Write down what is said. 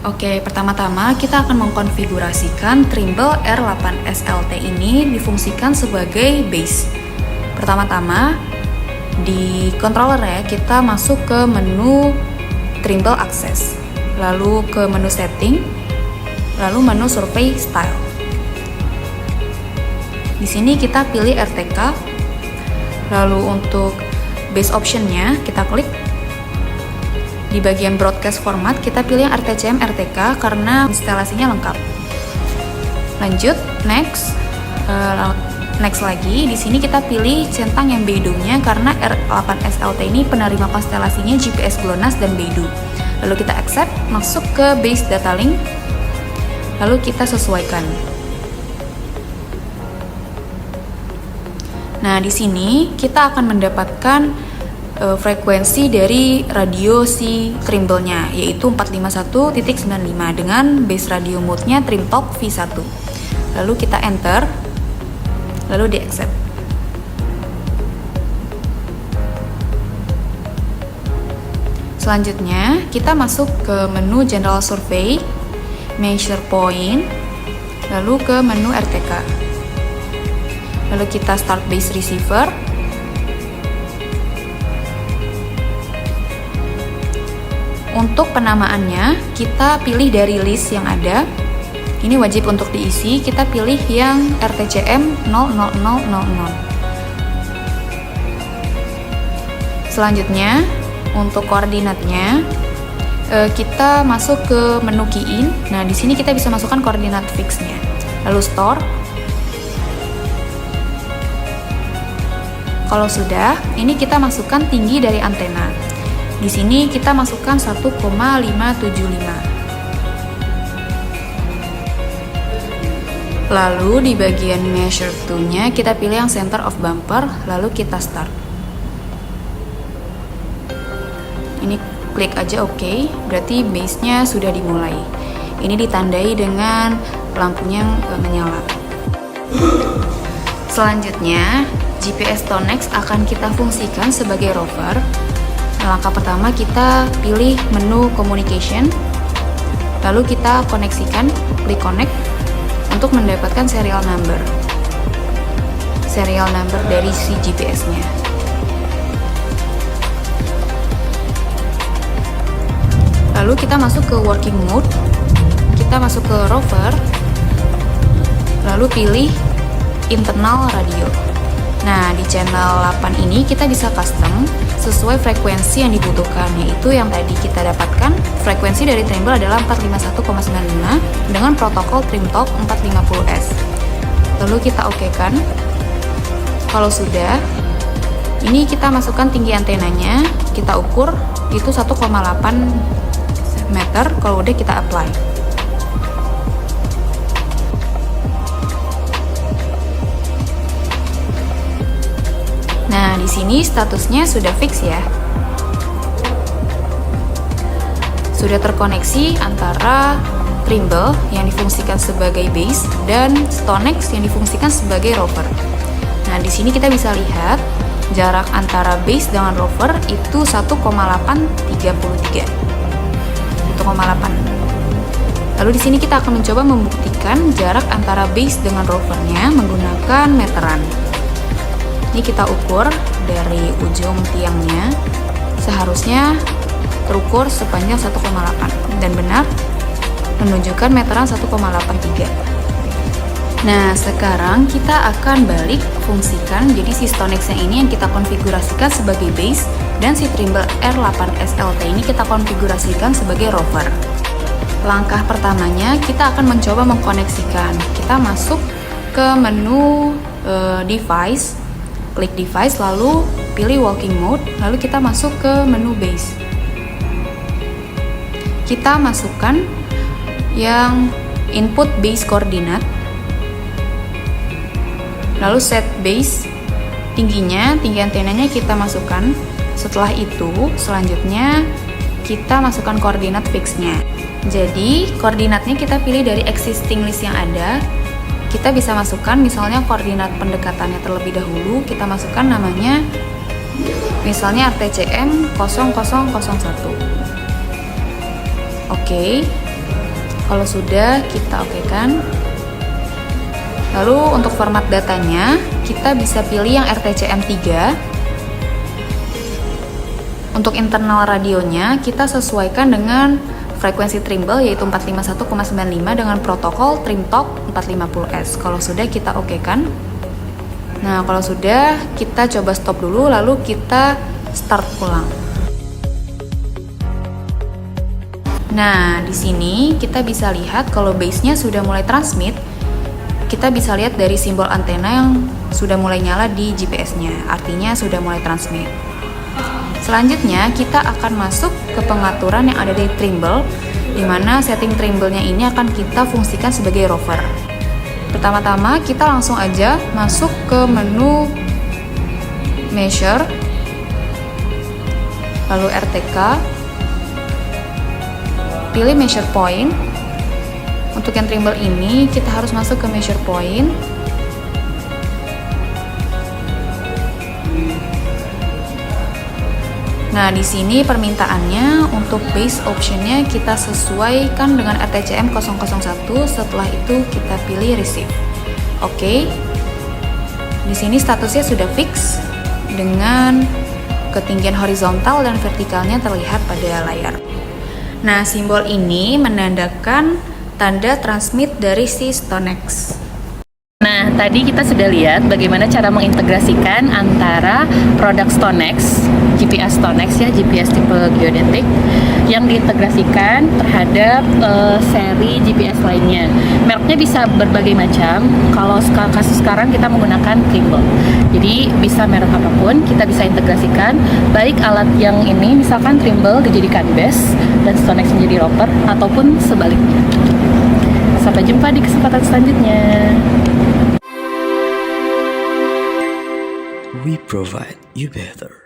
Oke, pertama-tama kita akan mengkonfigurasikan Trimble R8 SLT ini difungsikan sebagai base. Pertama-tama, di controllernya kita masuk ke menu Trimble Access, lalu ke menu Setting, lalu menu Survey Style. Di sini kita pilih RTK, lalu untuk base optionnya kita klik. Di bagian broadcast format kita pilih yang RTCM RTK karena instalasinya lengkap. Lanjut, next lagi. Di sini kita pilih centang yang Beidou-nya karena R8 SLT ini penerima konstelasinya GPS GLONASS dan Beidou. Lalu kita accept, masuk ke base data link, lalu kita sesuaikan. Nah, di sini kita akan mendapatkan frekuensi dari radio si Trimble-nya, yaitu 451.95 dengan base radio mode-nya TrimTalk V1. Lalu kita enter, lalu di accept. Selanjutnya kita masuk ke menu General Survey, Measure Point, lalu ke menu RTK. Lalu kita start base receiver. Untuk penamaannya, kita pilih dari list yang ada. Ini wajib untuk diisi, kita pilih yang RTCM 00000. Selanjutnya, untuk koordinatnya, kita masuk ke menu key in. Nah, di sini kita bisa masukkan koordinat fixnya. Lalu store. Kalau sudah, ini kita masukkan tinggi dari antena. Di sini kita masukkan 1,575. Lalu di bagian measure to-nya kita pilih yang center of bumper, lalu kita start. Ini klik aja OK, berarti base-nya sudah dimulai. Ini ditandai dengan lampunya menyala. Selanjutnya, GPS Tonex akan kita fungsikan sebagai rover. Langkah pertama kita pilih menu communication, lalu kita koneksikan, klik connect untuk mendapatkan serial number dari si GPS-nya. Lalu kita masuk ke working mode, kita masuk ke rover, lalu pilih internal radio. Nah, di channel 8 ini kita bisa custom sesuai frekuensi yang dibutuhkan, yaitu yang tadi kita dapatkan frekuensi dari Trimble adalah 451,95 dengan protokol TrimTalk 450S. Lalu kita OK-kan. Kalau sudah, ini kita masukkan tinggi antenanya, kita ukur itu 1,8 meter. Kalau udah kita apply. Nah, di sini statusnya sudah fix ya. Sudah terkoneksi antara Trimble yang difungsikan sebagai base dan Stonex yang difungsikan sebagai rover. Nah, di sini kita bisa lihat jarak antara base dengan rover itu 1,833. 1,8. Lalu di sini kita akan mencoba membuktikan jarak antara base dengan rovernya menggunakan meteran. Ini kita ukur dari ujung tiangnya, seharusnya terukur sepanjang 1,8 dan benar menunjukkan meteran 1,83. Nah, sekarang kita akan balik fungsikan jadi si Stonex yang ini yang kita konfigurasikan sebagai base dan si Trimble R8 SLT ini kita konfigurasikan sebagai rover. Langkah pertamanya kita akan mencoba mengkoneksikan. Kita masuk ke menu device, klik device, lalu pilih walking mode, lalu kita masuk ke menu base. Kita masukkan yang input base koordinat, lalu set base, tinggi antenanya kita masukkan. Setelah itu, selanjutnya kita masukkan koordinat fixnya. Jadi, koordinatnya kita pilih dari existing list yang ada. Kita bisa masukkan misalnya koordinat pendekatannya terlebih dahulu, kita masukkan namanya misalnya RTCM 0001. Oke. Kalau sudah, kita okekan. Lalu untuk format datanya, kita bisa pilih yang RTCM3. Untuk internal radionya, kita sesuaikan dengan frekuensi Trimble yaitu 451,95 dengan protokol TrimTalk 450S. Kalau sudah, kita okekan. Nah, kalau sudah, kita coba stop dulu, lalu kita start ulang. Nah, di sini kita bisa lihat kalau base-nya sudah mulai transmit. Kita bisa lihat dari simbol antena yang sudah mulai nyala di GPS-nya, artinya sudah mulai transmit. Selanjutnya, kita akan masuk ke pengaturan yang ada di Trimble, di mana setting Trimble-nya ini akan kita fungsikan sebagai rover. Pertama-tama, kita langsung aja masuk ke menu Measure, lalu RTK, pilih Measure Point. Untuk yang Trimble ini, kita harus masuk ke Measure Point. Nah, di sini permintaannya untuk base optionnya kita sesuaikan dengan RTCM 001. Setelah itu kita pilih Receive. Oke. Di sini statusnya sudah fix dengan ketinggian horizontal dan vertikalnya terlihat pada layar. Nah, simbol ini menandakan tanda transmit dari si StoneX. Nah, tadi kita sudah lihat bagaimana cara mengintegrasikan antara produk StoneX, GPS StoneX ya, GPS tipe geodetik yang diintegrasikan terhadap seri GPS lainnya. Mereknya bisa berbagai macam. Kalau kasus sekarang kita menggunakan Trimble. Jadi bisa merek apapun kita bisa integrasikan, baik alat yang ini misalkan Trimble dijadikan base dan StoneX menjadi rover ataupun sebaliknya. Sampai jumpa di kesempatan selanjutnya. We provide you better.